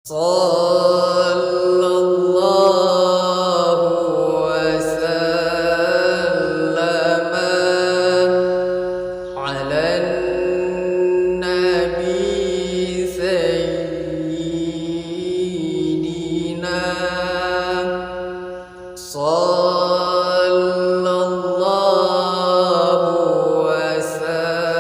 صلى الله وسلم على النبي سيدنا صلى الله وسلم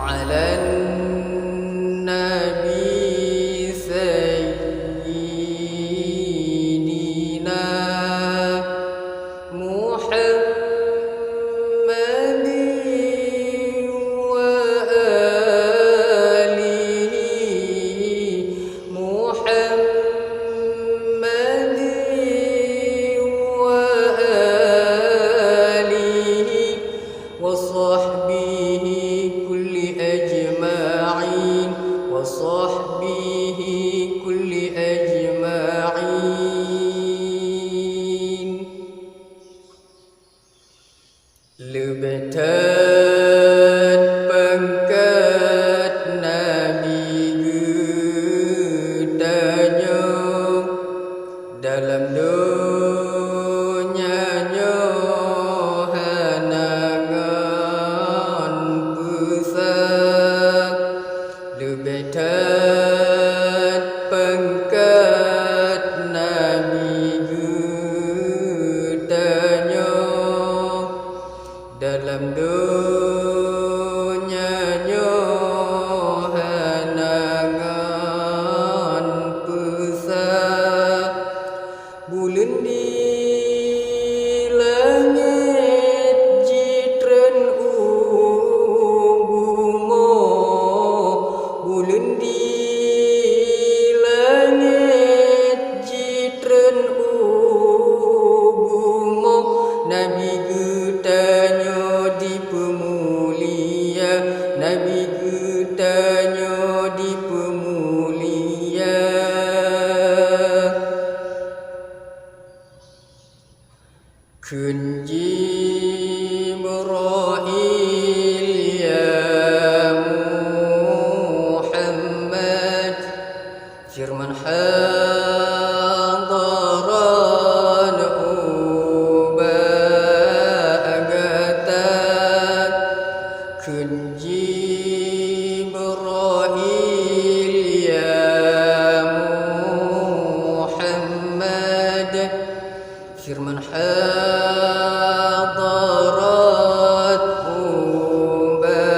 على النبي سيدنا محمد وآله محمد وآله وصحبه كل أجمعين وصحبه كل أجمعين Lebatan pangkat Nabi gedanya dalam dunianya hanangan besar. Lebatan pangkat Nabi gedanya dalam dunianya hanangan besar. Bulan di langit jitran bunga, bulan di langit jitran bunga. Nabi getanya di pemulia, Nabi getanya di pemulia. Kun Jibril ya Muhammad, firman hadaran ubagatan. Kun Jibril ya Muhammad, firman hadarat ubagatan.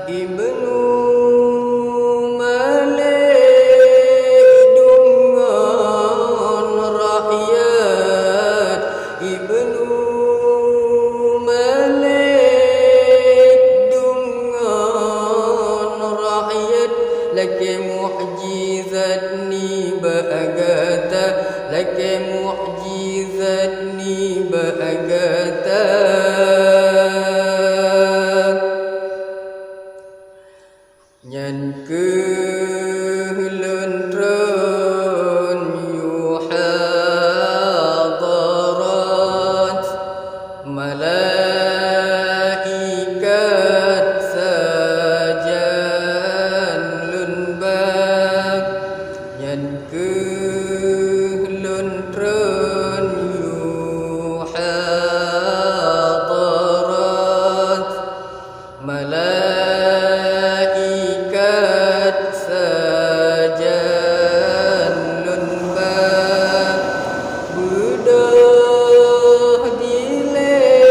Ibnu Malik dengan rakyat, Ibnu Malik dengan rakyat. Laki mu'jizat ni bagata, laki mu'jizat ni bagata. Nyan kelentran yuhadarat malaikat sajan lunbak. Nyan kelentran yuhadarat malaikat sajan lunbak. Bedah dilem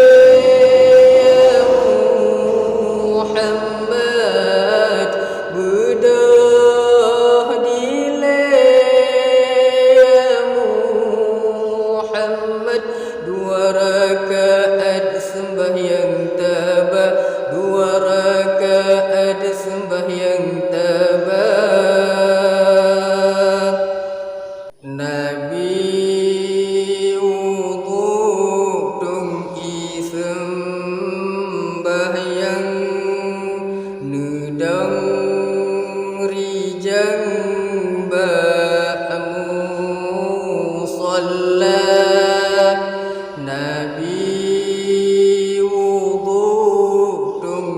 Muhammad, bedah dilem Muhammad. Dua rakaat sembahyang tabah, dua rakaat sembahyang tabah. Nabi wudu tung sembahyang nedang rijang ba'mu salat. Nabi wudu tung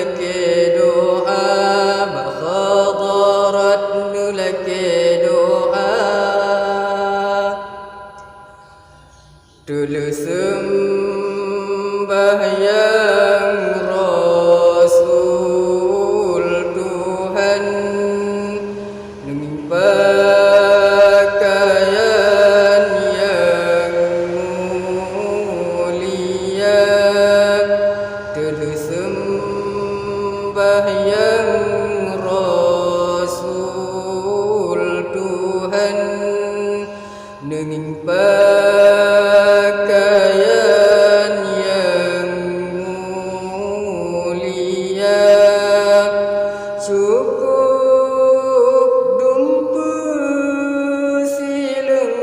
لك دعاء ما خضرت لك دعاء dulu sembahyang Rasul Tuhan dengan pakaian yang mulia dulu sembahyang Rasul Tuhan dengan pakaian yang mulia cukup dumpu sileng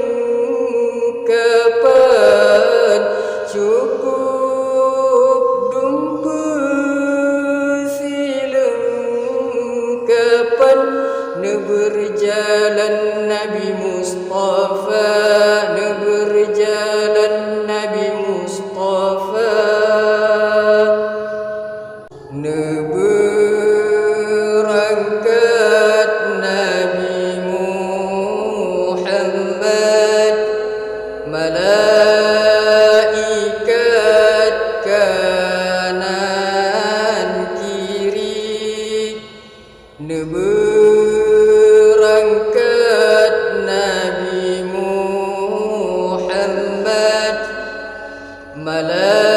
kapan cukup dumpu sileng kapan berjalan Nabi Mustafa berjalan Nabi Mustafa berangkat Nabi Muhammad malaikat kanan kiri berangkat Nabi Muhammad malaikat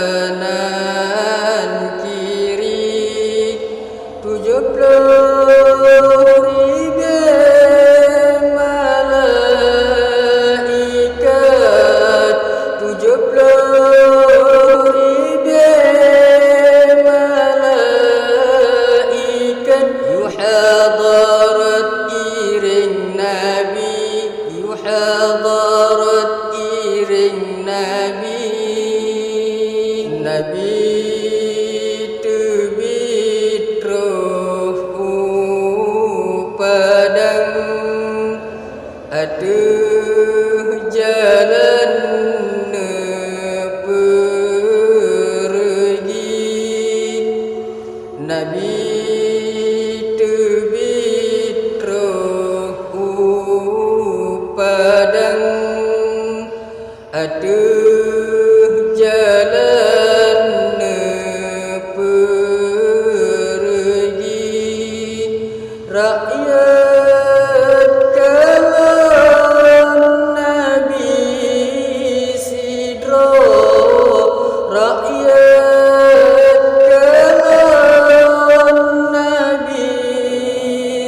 kanan kiri 70.000 malaikat 70.000 malaikat yuhadarat iring Nabi yuhadarat iring Nabi Nabi terbit roh padang ada jalan pergi Nabi terbit roh padang ada jalan pergi rakyat kalam Nabi sidro rakyat kalam Nabi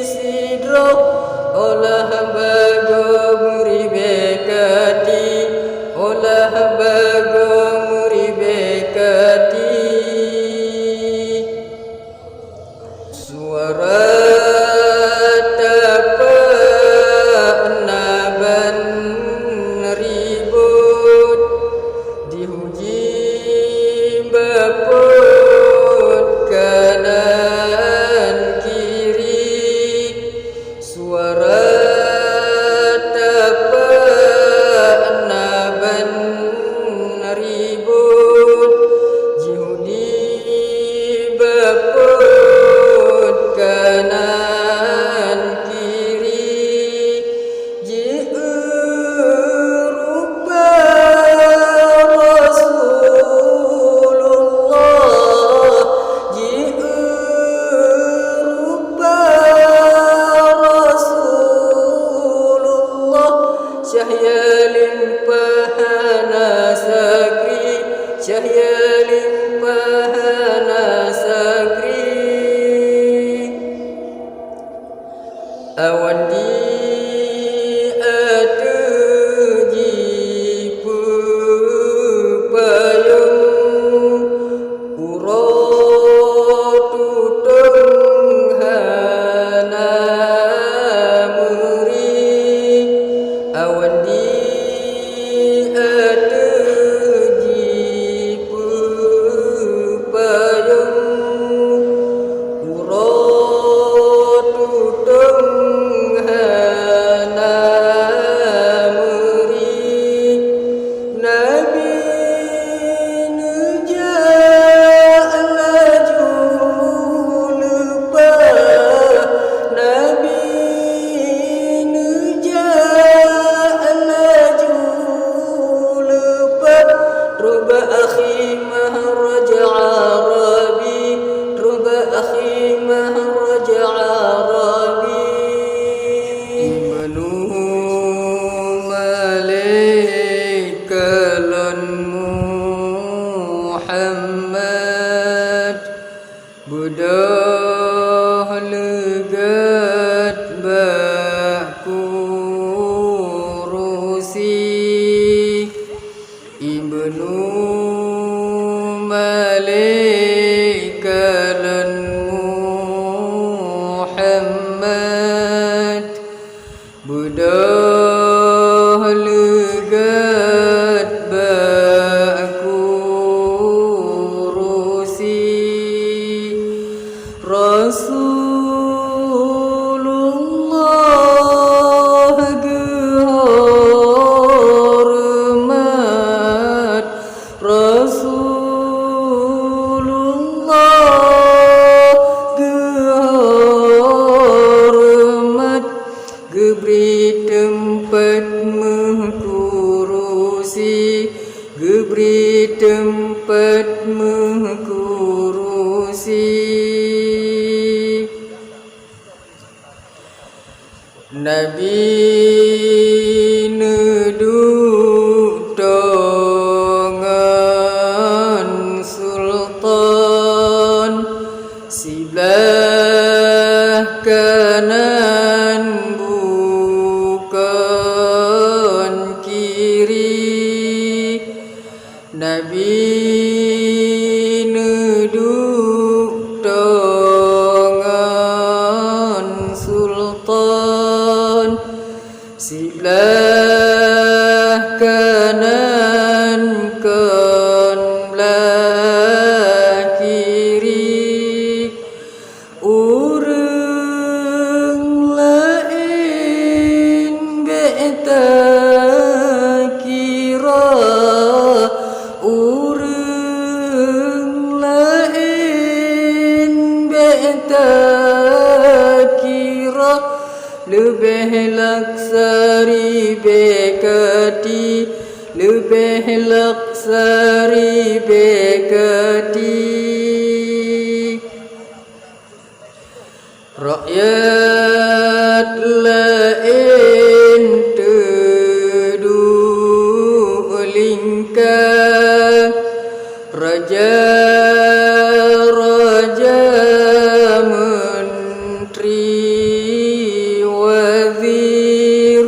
sidro olah bagom ribekati olah bagom ribekati suara tapak naban ribut diuji baput kanan kiri suara tapak naban ribut jihudi baput kanan kiri jirupa Rasulullah jirupa Rasulullah cahaya limpahana sakri cahaya limpahana sakri awan di atuji pupayung urut tutung hana muri awan di atuji pupayung Muhammad Buddha legat bakurusi Ibnu Malik kalan Muhammad Buddha legat bakurusi Rasulullah gehormat Rasulullah gehormat geberi tempat mengkurusi geberi tempat mengkurusi Nabi neduk tangan sultan sebelah kanan bukan kiri Nabi neduk tangan sultan sebelah kanan kan belah kiri urang lain beta kira urang lain beta kira lebih laksari bekati lebih laksari bekati rakyat lain teduk lingkar raja-raja menteri wazir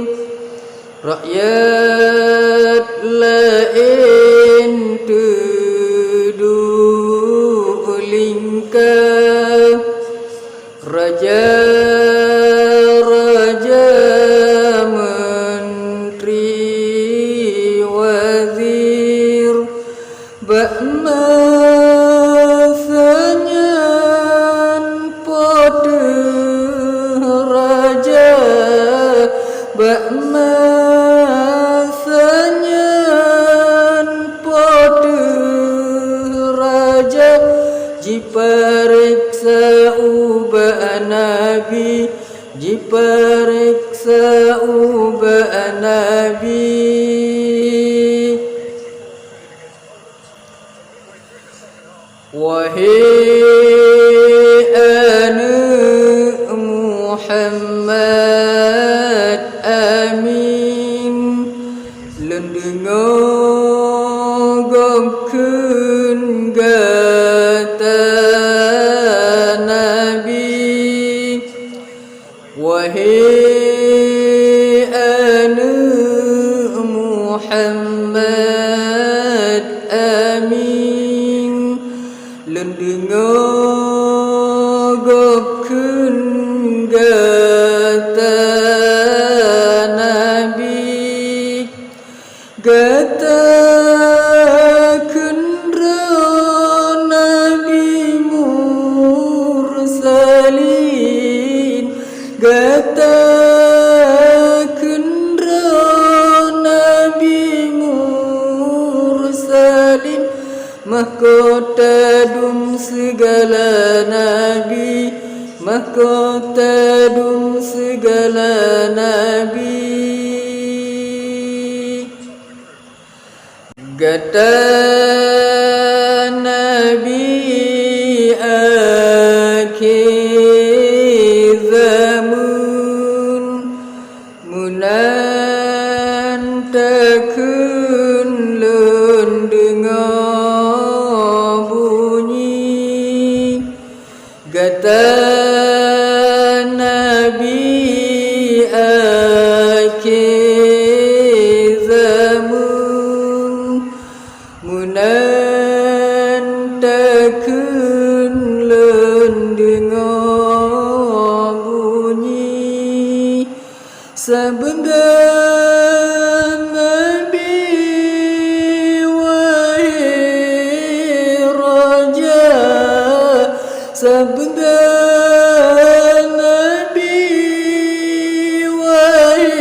rakyat lain teduk lingkar raja-raja menteri wazir masanya pada raja masanya pada raja jipariksa ubah nabi jipariksa ubah nabi wahai anak Muhammad amin lendengogokkeun gata nabi wahai anak Muhammad amin lendengogokkeun gata nabi gata kendra nabi mursalin gata kendra nabi mursalin mahkota dum segala nabi mahkota dum segala nabi gata nabi akhir zaman munan takun lun dengar kata Nabi akhir zaman munan takun len dengar bunyi sabenggan Nabi wahai raja sabenggan Nabi wahai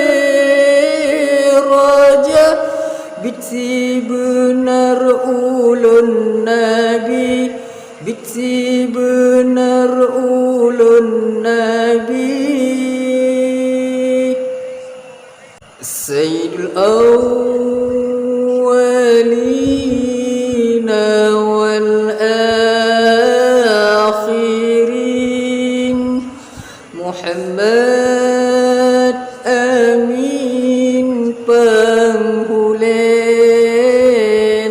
raja bitsi benar ulun Nabi bitsi benar ulun Nabi Sayyidul awwalina wal akhirin Muhammad amin penghule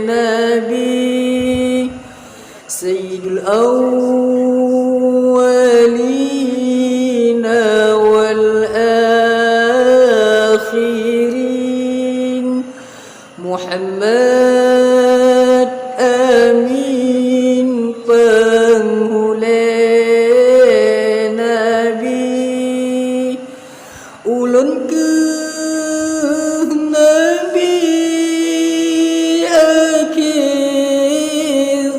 Nabi Sayyidul awwalina wal akhirin Muhammad amin penghule Nabi ulun ke Nabi akhir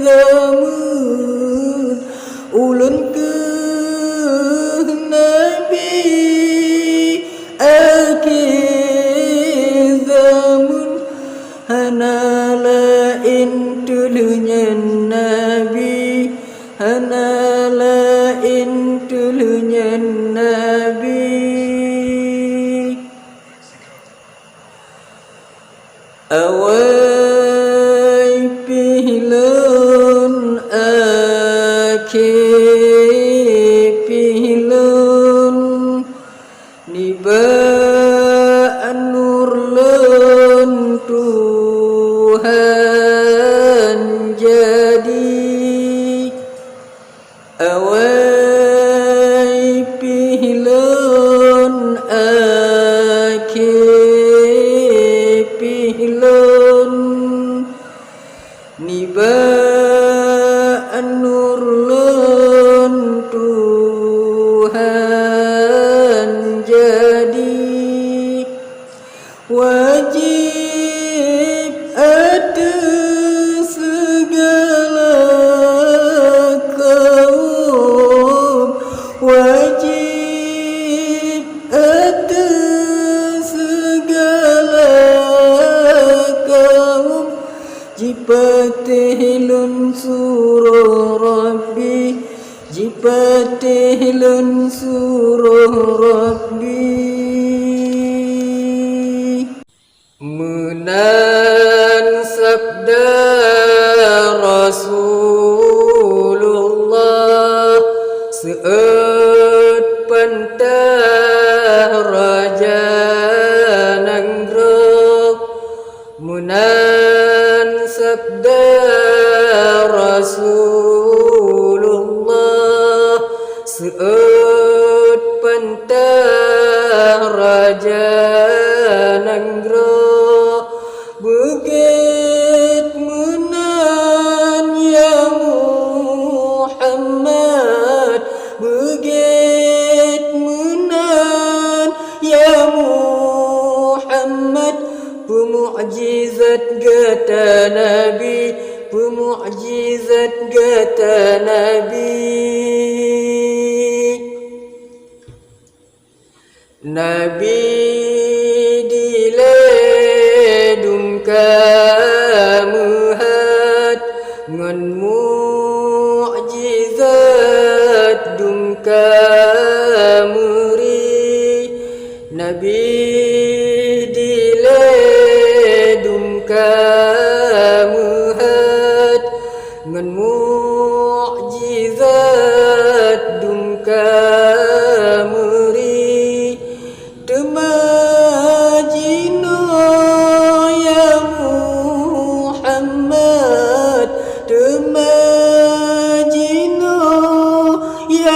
zaman ulun ke Nabi akhir zaman hanala intulunya Nabi hanala intulunya Nabi awai pihlun akhir pihlun niba nur lun Tuhan jadi awai pihlun akhir pihlun niba nur lun Tuhan jadi wajib atas segala kaum wajib atas segala kaum jipatihilun suruh Rabbi jipatihilun suruh Rabbi menan sabda Rasulullah seut pentah raja nanggrok menan sabda Rasulullah seut pentah raja nanggrok bukit menan ya Muhammad bukit menan ya Muhammad pemu'jizat gata Nabi pemu'jizat gata Nabi Nabi diledung kamuhat ngan mu'jizat dung kamuri Nabi diledung kamuhat ngan mu'jizat dung kamuri temajino ya Muhammad temajino ya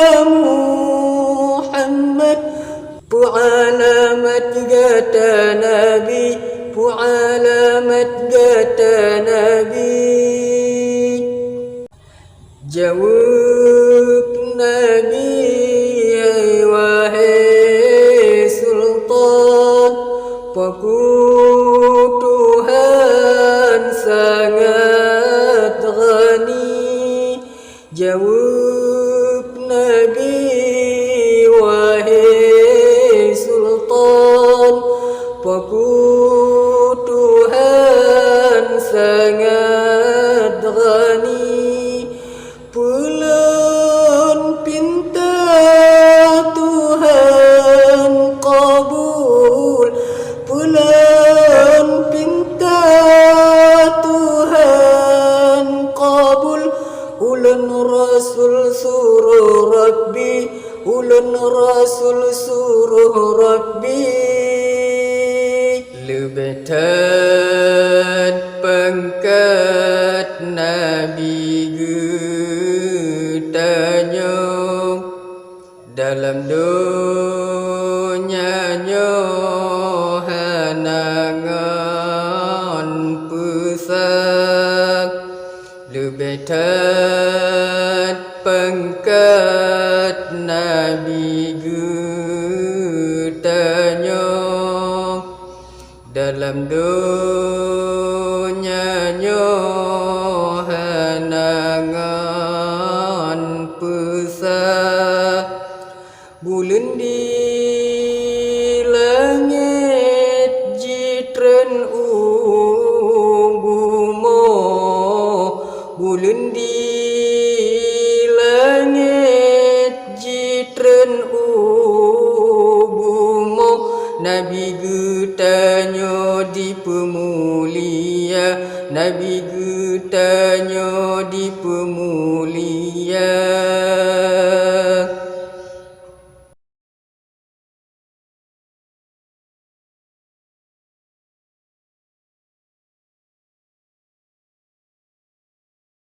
Jawab Nabi, wahai Sultan, Paku Tuhan sangat ghani. Jawab Nabi, wahai Sultan, Paku Tuhan sangat ghani. Pulang pinta Tuhan kabul, pulang pinta Tuhan kabul. Ulun Rasul suruh Rabbi, ulun Rasul suruh Rabbi. Lebih pangkat Nabi getanya dalam dunia hanangan pusat. Lebih pangkat Nabi getanya dalam dunia hanangan pusat. Bulan di langit jitren ugumo, bulan di langit jitren ugumo. Nabi getanya di pemulia, Nabi getanya